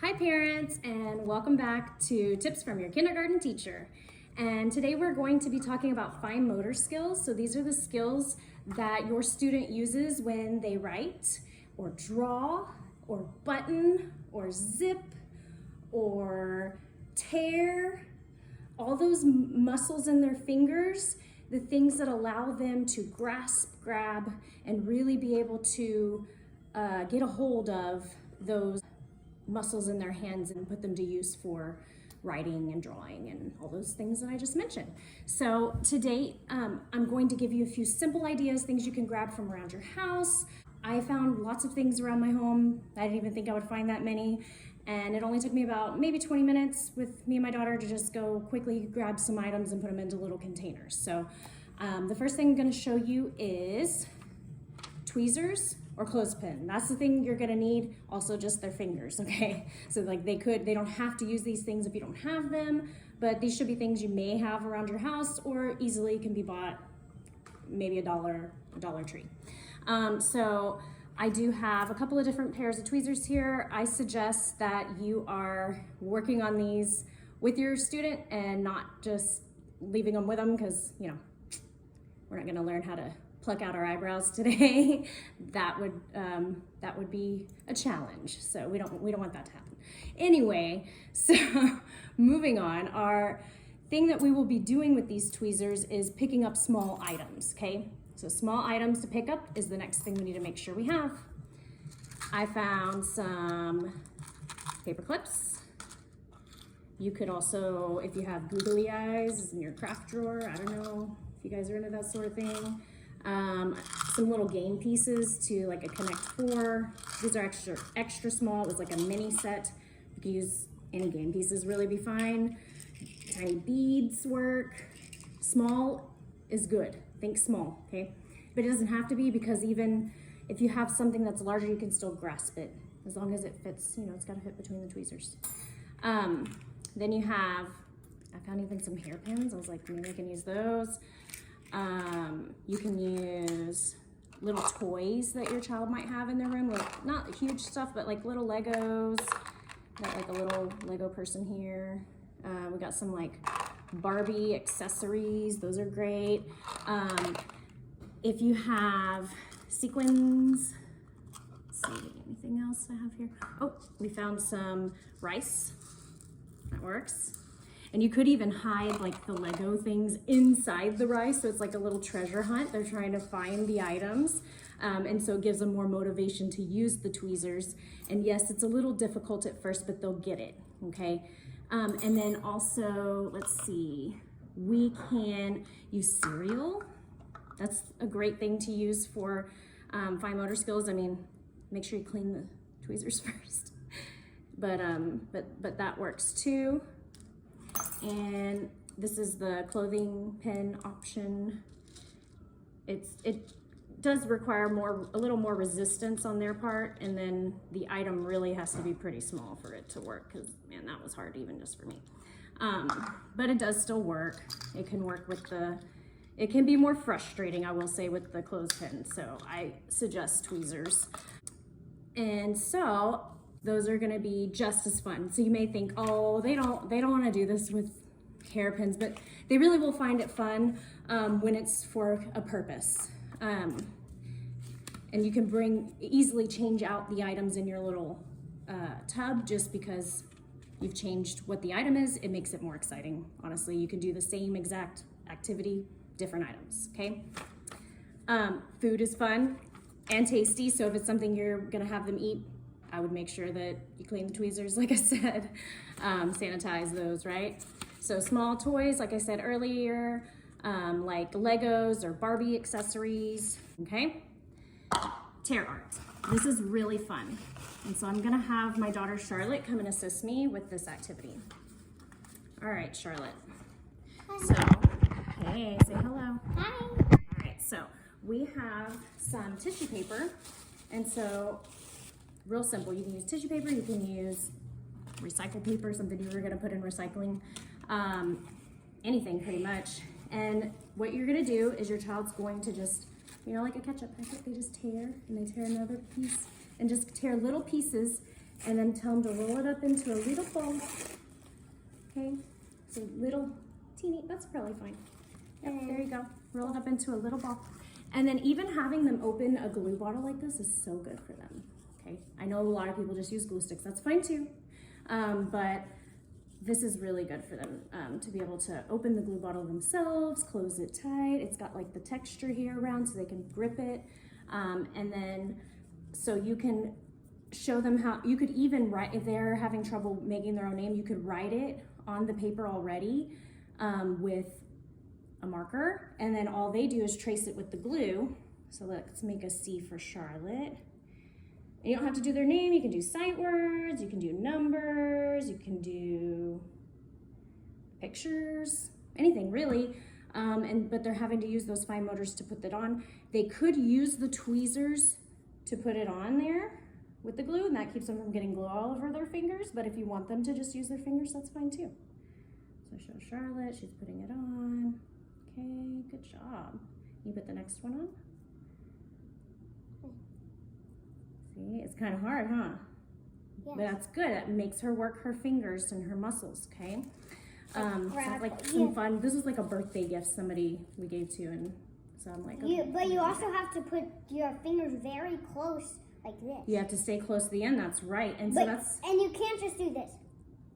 Hi parents, and welcome back to Tips from Your Kindergarten Teacher. And today we're going to be talking about fine motor skills. So these are the skills that your student uses when they write or draw or button or zip or tear. All those muscles in their fingers, the things that allow them to grasp, grab, and really be able to get a hold of those muscles in their hands and put them to use for writing and drawing and all those things that I just mentioned. So today I'm going to give you a few simple ideas, things you can grab from around your house. I found lots of things around my home. I didn't even think I would find that many. And it only took me about maybe 20 minutes with me and my daughter to just go quickly grab some items and put them into little containers. So the first thing I'm gonna show you is tweezers or clothespin. That's the thing you're gonna need. Also just their fingers, okay? So like they don't have to use these things if you don't have them, but these should be things you may have around your house or easily can be bought maybe a Dollar Tree. So I do have a couple of different pairs of tweezers here. I suggest that you are working on these with your student and not just leaving them with them because, you know, we're not gonna learn how to pluck out our eyebrows today. That would be a challenge. So we don't want that to happen. Anyway, so moving on, our thing that we will be doing with these tweezers is picking up small items, okay? So small items to pick up is the next thing we need to make sure we have. I found some paper clips. You could also, if you have googly eyes in your craft drawer, I don't know if you guys are into that sort of thing. Some little game pieces to like a Connect 4. These are extra small. It was like a mini set. You can use any game pieces, really be fine. Tiny beads work. Small is good. Think small, okay? But it doesn't have to be, because even if you have something that's larger, you can still grasp it as long as it fits. You know, it's got to fit between the tweezers. Then you have, I found even some hairpins. I was like, maybe I can use those. You can use little toys that your child might have in their room, like not huge stuff, but like little Legos. Got like a little Lego person here. We got some like Barbie accessories. Those are great. If you have sequins, let's see, anything else I have here? Oh, we found some rice. That works. And you could even hide like the Lego things inside the rice. So it's like a little treasure hunt. They're trying to find the items. And so it gives them more motivation to use the tweezers. And yes, it's a little difficult at first, but they'll get it, okay? And then also, let's see, we can use cereal. That's a great thing to use for fine motor skills. I mean, make sure you clean the tweezers first. But that works too. And this is the clothing pin option. It does require a little more resistance on their part, and then the item really has to be pretty small for it to work, because man, that was hard even just for me. But it does still work. It can work with it can be more frustrating, I will say, with the clothespin. So I suggest tweezers. And so those are gonna be just as fun. So you may think, oh, they don't wanna do this with hairpins, but they really will find it fun when it's for a purpose. And you can easily change out the items in your little tub. Just because you've changed what the item is, it makes it more exciting. Honestly, you can do the same exact activity, different items, okay? Food is fun and tasty, so if it's something you're gonna have them eat, I would make sure that you clean the tweezers, like I said, sanitize those, right? So small toys, like I said earlier, like Legos or Barbie accessories, okay? Tear art. This is really fun. And so I'm gonna have my daughter Charlotte come and assist me with this activity. All right, Charlotte. So, hey, say hello. Hi. All right, so we have some tissue paper. And so, real simple, you can use tissue paper, you can use recycled paper, something you were gonna put in recycling, anything pretty much. And what you're gonna do is your child's going to just, you know, like a ketchup packet, they just tear and they tear another piece and just tear little pieces And then tell them to roll it up into a little ball. Okay, so little teeny, that's probably fine. Yep, there you go. Roll it up into a little ball. And then even having them open a glue bottle like this is so good for them. Okay, I know a lot of people just use glue sticks. That's fine too. But this is really good for them to be able to open the glue bottle themselves, close it tight. It's got like the texture here around so they can grip it. And then, so you can show them how, you could even write, if they're having trouble making their own name, you could write it on the paper already with a marker. And then all they do is trace it with the glue. So let's make a C for Charlotte. And you don't have to do their name. You can do sight words, you can do numbers, you can do pictures, anything really. But they're having to use those fine motors to put that on. They could use the tweezers to put it on there with the glue, and that keeps them from getting glue all over their fingers. But if you want them to just use their fingers, that's fine too. So show Charlotte, she's putting it on. Okay, good job. You put the next one on. See, it's kind of hard, huh? Yes. But that's good. That makes her work her fingers and her muscles, okay? Sounds like some fun. This is like a birthday gift somebody we gave to, and so I'm like, okay. But you also have to put your fingers very close, like this. You have to stay close to the end. That's right. And so and you can't just do this.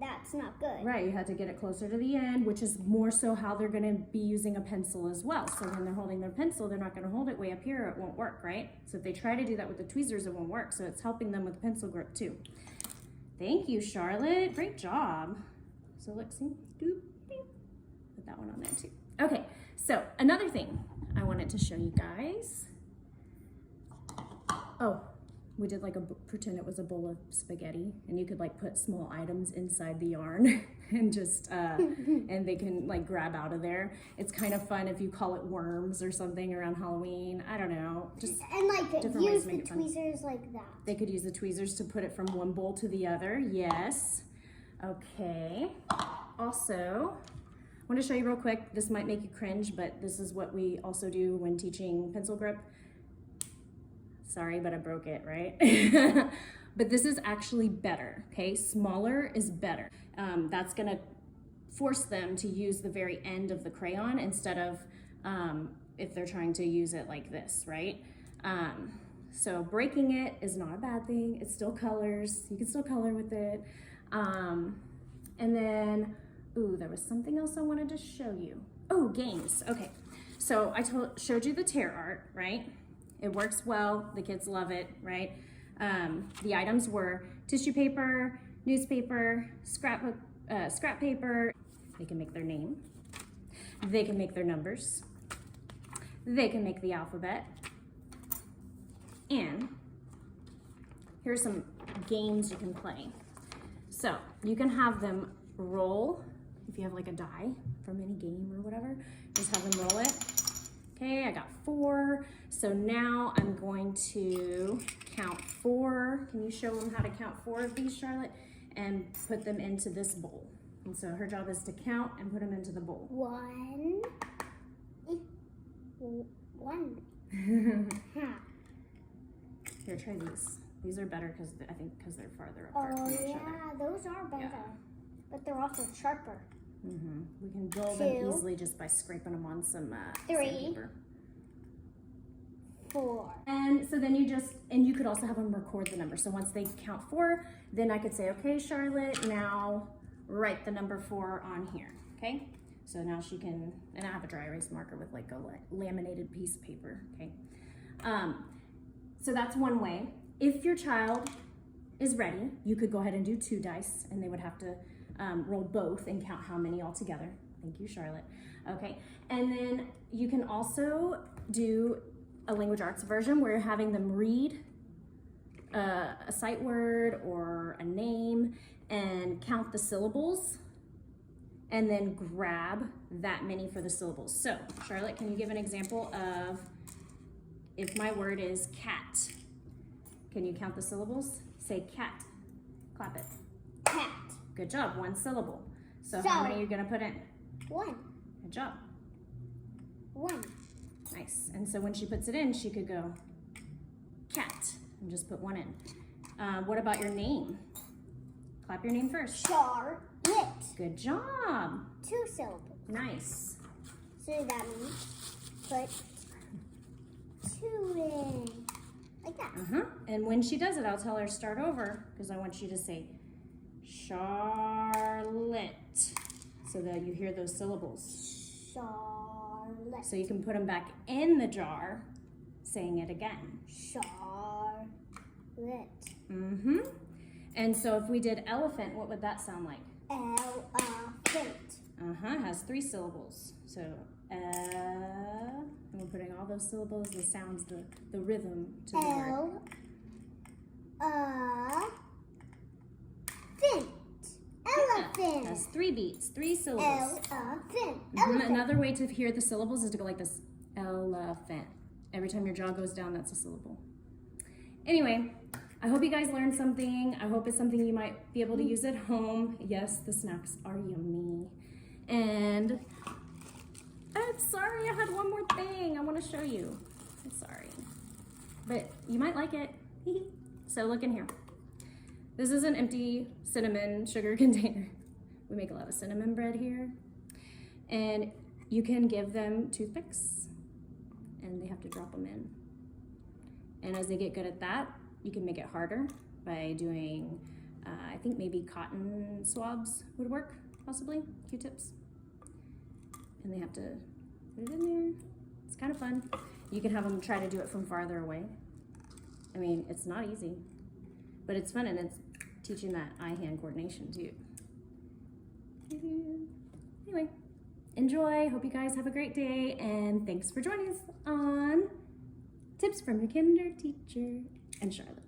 That's not good. Right. You have to get it closer to the end, which is more so how they're going to be using a pencil as well. So when they're holding their pencil, they're not going to hold it way up here. It won't work, right? So if they try to do that with the tweezers, it won't work. So it's helping them with pencil grip too. Thank you, Charlotte. Great job. So let's see. Put that one on there too. Okay. So another thing I wanted to show you guys. Oh, we did like pretend it was a bowl of spaghetti, and you could like put small items inside the yarn and just, and they can like grab out of there. It's kind of fun if you call it worms or something around Halloween. I don't know. Just and like use the tweezers like that. They could use the tweezers to put it from one bowl to the other. Yes. Okay. Also, I want to show you real quick. This might make you cringe, but this is what we also do when teaching pencil grip. Sorry, but I broke it, right? But this is actually better, okay? Smaller is better. That's gonna force them to use the very end of the crayon instead of if they're trying to use it like this, right? So breaking it is not a bad thing. It's still colors. You can still color with it. And then, ooh, there was something else I wanted to show you. Oh, games, okay. So I showed you the tear art, right? It works well, the kids love it, right? The items were tissue paper, newspaper, scrap paper. They can make their name. They can make their numbers. They can make the alphabet. And here's some games you can play. So you can have them roll, if you have like a die from any game or whatever, just have them roll it. Okay, I got 4. So now I'm going to count 4. Can you show them how to count 4 of these, Charlotte? And put them into this bowl. And so her job is to count and put them into the bowl. 1. Here, try these. These are better because I think they're farther apart from each other. Those are better. Yeah. But they're also sharper. We can build them easily just by scraping them on some 3, sandpaper. 4. And so then you could also have them record the number. So once they count 4, then I could say, okay, Charlotte, now write the number 4 on here, okay? So now she can, and I have a dry erase marker with like a laminated piece of paper, okay? So that's one way. If your child is ready, you could go ahead and do 2 dice, and they would have to roll both and count how many altogether. Thank you, Charlotte. Okay, and then you can also do a language arts version where you're having them read a sight word or a name and count the syllables and then grab that many for the syllables. So, Charlotte, can you give an example of if my word is cat? Can you count the syllables? Say cat. Clap it. Cat. Good job, 1 syllable. So how many are you gonna put in? 1. Good job. 1. Nice. And so when she puts it in, she could go cat and just put 1 in. What about your name? clap your name first. Charlotte. Good job. 2 syllables. Nice. So that means put 2 in. Like that. And when she does it, I'll tell her start over because I want you to say Charlotte so that you hear those syllables. Charlotte. So you can put them back in the jar, saying it again. Charlotte. And so if we did elephant, what would that sound like? Elephant. Has 3 syllables. So, and we're putting all those syllables, the sounds, the rhythm to the word. Elephant. Has 3 beats, 3 syllables. Elephant. Another way to hear the syllables is to go like this. Elephant. Every time your jaw goes down, that's a syllable. Anyway, I hope you guys learned something. I hope it's something you might be able to use at home. Yes, the snacks are yummy. And I'm sorry, I had one more thing I want to show you. I'm sorry. But you might like it. So look in here. This is an empty cinnamon sugar container. We make a lot of cinnamon bread here. And you can give them toothpicks and they have to drop them in. And as they get good at that, you can make it harder by doing, I think maybe cotton swabs would work, possibly, Q-tips. And they have to put it in there. It's kind of fun. You can have them try to do it from farther away. I mean, it's not easy, but it's fun and it's teaching that eye-hand coordination too. Anyway, enjoy. Hope you guys have a great day and thanks for joining us on Tips from Your Kinder Teacher and Charlotte.